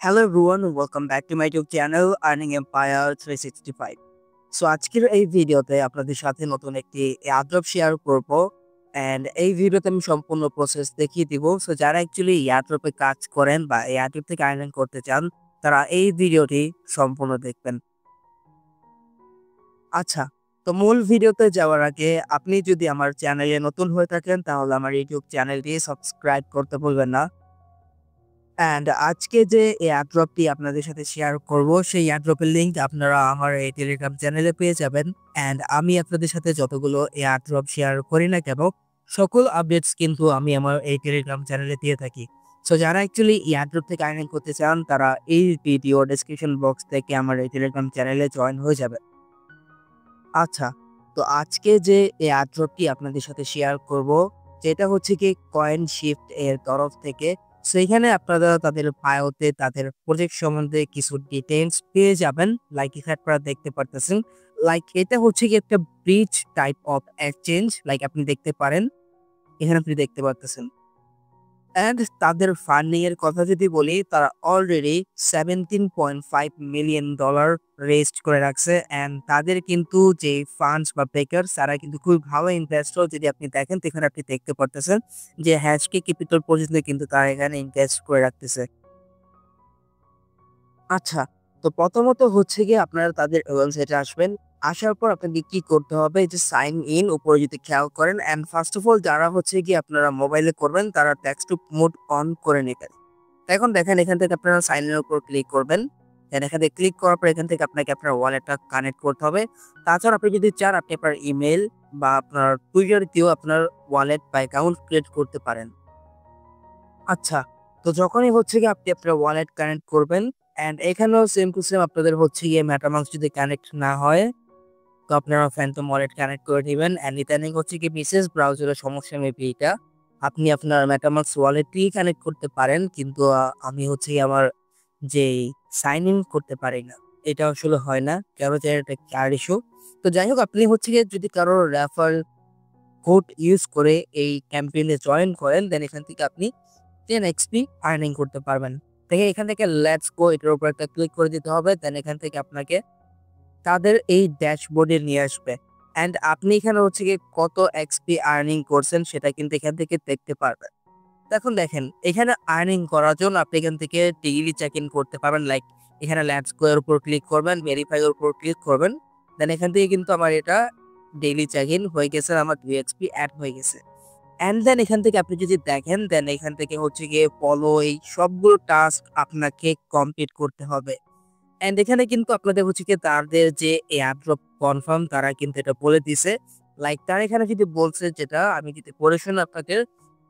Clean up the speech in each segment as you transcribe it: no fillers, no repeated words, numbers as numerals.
Hello everyone, welcome back to my YouTube channel Earning Empire 365. So আজকের এই ভিডিওতে আপনাদের সাথে নতুন একটি এয়ারড্রপ শেয়ার করব এন্ড এই ভিডিওতে আমি সম্পূর্ণ প্রসেস দেখিয়ে দিব। সো যারা অ্যাকচুয়ালি এয়ারড্রপে কাজ করেন বা এয়ারড্রপ থেকে আর্নিং করতে চান তারা এই ভিডিওটি সম্পূর্ণ দেখবেন। আচ্ছা, তো মূল ভিডিওতে যাওয়ার আগে আপনি যদি আমার চ্যানেলে নতুন হয়ে থাকেন তাহলে আমার ইউটিউব চ্যানেলটি সাবস্ক্রাইব করতে ভুলবেন না। অ্যান্ড আজকে যে এয়ারড্রপটি আপনাদের সাথে শেয়ার করব সেই এয়ারড্রপের লিঙ্ক আপনারা আমার এই টেলিগ্রাম চ্যানেলে পেয়ে যাবেন। অ্যান্ড আমি আপনাদের সাথে যতগুলো এয়ারড্রপ শেয়ার করি না কেন সকল আপডেটস কিন্তু আমি আমার এই টেলিগ্রাম চ্যানেলে দিয়ে থাকি। সো যারা অ্যাকচুয়ালি এয়ারড্রপ থেকে আর্নিং করতে চান তারা এই ভিডিও ডেসক্রিপশন বক্স থেকে আমার এই টেলিগ্রাম চ্যানেলে জয়েন হয়ে যাবে। আচ্ছা, তো আজকে যে এয়ারড্রপটি আপনাদের সাথে শেয়ার করব যেটা হচ্ছে কি কয়েন শিফট এর তরফ থেকে। সো এখানে আপনারা তাদের বায়োতে তাদের প্রজেক্ট সম্বন্ধে কিছু ডিটেইলস পেয়ে যাবেন। লাইক এখানে আপনারা দেখতে পারতেছেন, লাইক এটা হচ্ছে কি একটা bridge type of exchange. Like আপনি দেখতে পারেন, এখানে আপনি দেখতে পারতেছেন। অ্যান্ড তাদের ফান্ডিং এর কথা যদি বলি, তারা অলরেডি $17.5 মিলিয়ন রেজড করে রাখছে। অ্যান্ড তাদের কিন্তু যে ফান্ডস বা বেকার তারা কিন্তু খুবই ভালো ইনভেস্টর। যদি আপনি দেখেন তো এখানে আপনি দেখতে পারতেছেন যে হ্যাশকে ক্যাপিটাল পর্যন্ত কিন্তু তারা এখানে ইনভেস্ট করে রাখতেছে। আচ্ছা, তো প্রথমত হচ্ছে গিয়ে আপনারা তাদের ওয়েবসাইটে আসবেন। আসার পর আপনাকে কি করতে হবে, যে সাইন ইন উপরে যদি খেয়াল করেন, অ্যান্ড ফার্স্ট অফ অল যারা হচ্ছে গিয়ে আপনারা মোবাইলে করবেন তারা ডেস্কটপ মোড অন করে নেবেন। এখন দেখেন এখান থেকে আপনারা সাইন ইনের উপর ক্লিক করবেন। দেন এখান থেকে ক্লিক করার পর এখান থেকে আপনাকে আপনার ওয়ালেটটা কানেক্ট করতে হবে। তাছাড়া আপনি যদি চান আপনি আপনার ইমেল বা আপনার টুইটার দিয়েও আপনার ওয়ালেট বা অ্যাকাউন্ট ক্রিয়েট করতে পারেন। আচ্ছা, তো যখনই হচ্ছে গিয়ে আপনি আপনার ওয়ালেট কানেক্ট করবেন, অ্যান্ড এখানেও সেম টু সেম আপনাদের হচ্ছে গিয়ে মেটামাস্ক যদি কানেক্ট না হয় তো আপনারা ফ্যান্টম ওয়ালেট কানেক্ট করে দিবেন। অ্যান্ড ইদানিং হচ্ছে কি বিশেষ ব্রাউজারের সমস্যা মেবি এটা, আপনি আপনার মেটামাস্ক ওয়ালেটই কানেক্ট করতে পারেন কিন্তু আমি হচ্ছে গিয়ে আমার যেই সাইন ইন করতে পারি না, এটা আসলে হয় না কেন জানি, এটা কার ইস্যু। তো যাই হোক, আপনি হচ্ছে গিয়ে যদি কারো রেফার কোড ইউজ করে এই ক্যাম্পেইনে জয়েন করেন, দেন এখান থেকে আপনি 10 XP আর্নিং করতে পারবেন। দেখে এখান থেকে লেটস গো এটার উপর একটা ক্লিক করে দিতে হবে। দেন এখান থেকে আপনাকে তাদের এই ড্যাশবোর্ডে নিয়ে আসবে। অ্যান্ড আপনি এখানে হচ্ছে গিয়ে কত এক্সপি আর্নিং করছেন সেটা কিন্তু এখান থেকে দেখতে পারবেন। এখন দেখেন এখানে আর্নিং করার জন্য আপনি এখান থেকে ডেইলি চেক ইন করতে পারবেন। লাইক এখানে লেটস গো এর উপর ক্লিক করবেন, ভেরিফাই এর উপর ক্লিক করবেন। দেন এখান থেকে কিন্তু আমার এটা ডেইলি চেক ইন হয়ে গেছে, আমার 2 এক্সপি অ্যাড হয়ে গেছে। অ্যান্ড দেন এখান থেকে আপনি যদি দেখেন, দেন এখান থেকে হচ্ছে গিয়ে ফলো, এই সবগুলো টাস্ক আপনাকে কমপ্লিট করতে হবে। অ্যান্ড এখানে কিন্তু আপনাদের হচ্ছে কি তাদের যে এয়ারড্রপ কনফার্ম তারা কিন্তু এটা বলে দিছে। লাইক তারা এখানে যদি বলছে, যেটা আমি যদি পড়ে শুনি আপনাদের,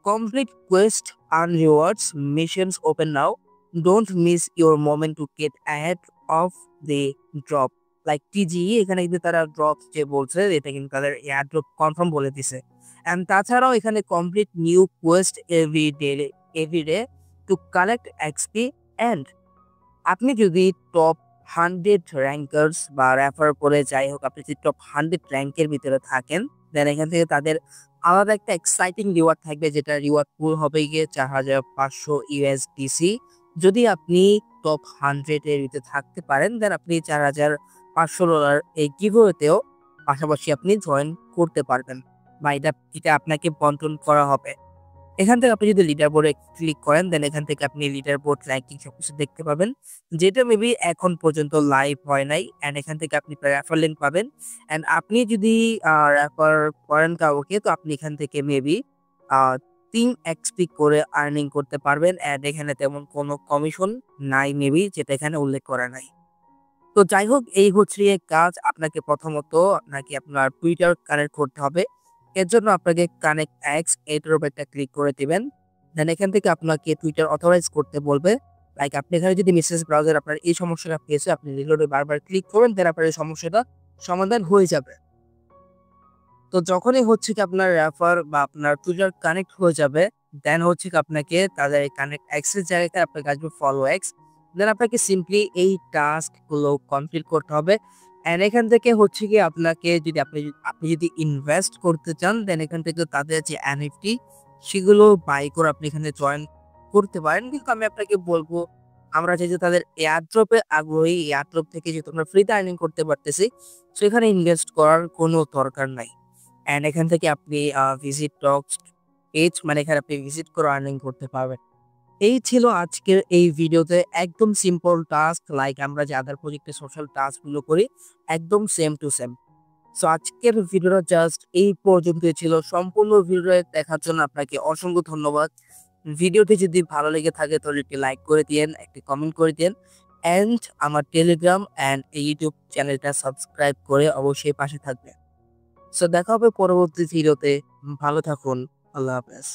complete Quest earn rewards missions open now, don't miss your moment to get ahead of the drop. Like টিজিই এখানে কিন্তু তারা ড্রপ যে বলছে এটা কিন্তু তাদের এয়ারড্রপ কনফার্ম বলে দিছে। অ্যান্ড তাছাড়াও এখানে complete new Quest every day to collect XP. And আপনি যদি টপ 100 র্যাঙ্কার্স বা রেফার করে যাই হোক, আপনি যদি টপ 100 র্যাঙ্কের ভিতরে থাকেন, দেন এখান থেকে তাদের আলাদা একটা এক্সাইটিং রিওয়ার্ড থাকবে, যেটা রিওয়ার্ড পুল হবে গিয়ে 4500 USDC। যদি আপনি টপ 100 এর ভিতরে থাকতে পারেন, দেন আপনি $4500 এই গিভওয়েতেও পাশাপাশি আপনি জয়েন করতে পারবেন, বা এটা আপনাকে বন্টন করা হবে। এখান থেকে আপনি যদি লিডার বোর্ডে ক্লিক করেন, দেন এখান থেকে আপনি লিডার বোর্ড র্যাঙ্কিং সবকিছু দেখতে পাবেন, যেটা মেবি এখন পর্যন্ত লাইভ হয় নাই। অ্যান্ড এখান থেকে আপনি রেফার লিঙ্ক পাবেন। অ্যান্ড আপনি যদি রেফার করেন কাউকে, তো আপনি এখান থেকে মেবি 3 XP করে আর্নিং করতে পারবেন। অ্যান্ড এখানে তেমন কোনো কমিশন নাই মেবি, যেটা এখানে উল্লেখ করা নাই। তো যাই হোক, এই হচ্ছে গিয়ে কাজ। আপনাকে প্রথমত আপনাকে আপনার টুইটার কানেক্ট করতে হবে। এর জন্য আপনাকে কানেক্ট এক্স এটার উপর একটা ক্লিক করে দিবেন। দেন এখান থেকে আপনাকে টুইটার অথরাইজ করতে বলবে। লাইক আপনি এখানে যদি মেসেজ ব্রাউজার আপনার এই সমস্যাটা পেয়েছে, আপনি রিলোডে বারবার ক্লিক করবেন, দেন আপনার এই সমস্যাটা সমাধান হয়ে যাবে। তো যখনই হচ্ছে কি আপনার রেফার বা আপনার টুইটার কানেক্ট হয়ে যাবে, দেন হচ্ছে কি আপনাকে তাদের কানেক্ট এক্সের জায়গায় আপনাকে আসবে ফলো এক্স। দেন আপনাকে সিম্পলি এই টাস্ক গুলো কমপ্লিট করতে হবে। অ্যান্ড এখান থেকে হচ্ছে কি আপনাকে যদি আপনি যদি ইনভেস্ট করতে চান, দেন এখান থেকে তাদের যে এনএফটি সেগুলো বাই করে আপনি এখানে জয়েন করতে পারেন। কিন্তু আমি আপনাকে বলবো আমরা যেহেতু তাদের এয়ারড্রপে আগ্রহী, এয়ারড্রপ থেকে যেহেতু আমরা ফ্রিতে আর্নিং করতে পারতেছি, সো এখানে ইনভেস্ট করার কোনো দরকার নাই। অ্যান্ড এখান থেকে আপনি ভিজিট টক্স পেজ, মানে এখানে আপনি ভিজিট করে আর্নিং করতে পারবেন। এই ছিল আজকের এই ভিডিওতে একদম সিম্পল টাস্ক, লাইক আমরা যে আদার প্রজেক্টে সোশ্যাল টাস্কগুলো করি, একদম সেম টু সেম। সো আজকের ভিডিওটা জাস্ট এই পর্যন্তই ছিল। সম্পূর্ণ ভিডিও দেখার জন্য আপনাকে অসংখ্য ধন্যবাদ। ভিডিওটি যদি ভালো লেগে থাকে তাহলে একটি লাইক করে দিয়েন, একটি কমেন্ট করে দিয়েন, অ্যান্ড আমার টেলিগ্রাম অ্যান্ড ইউটিউব চ্যানেলটা সাবস্ক্রাইব করে অবশ্যই পাশে থাকবেন। সো দেখা হবে পরবর্তী ভিডিওতে। ভালো থাকুন। আল্লাহ হাফেজ।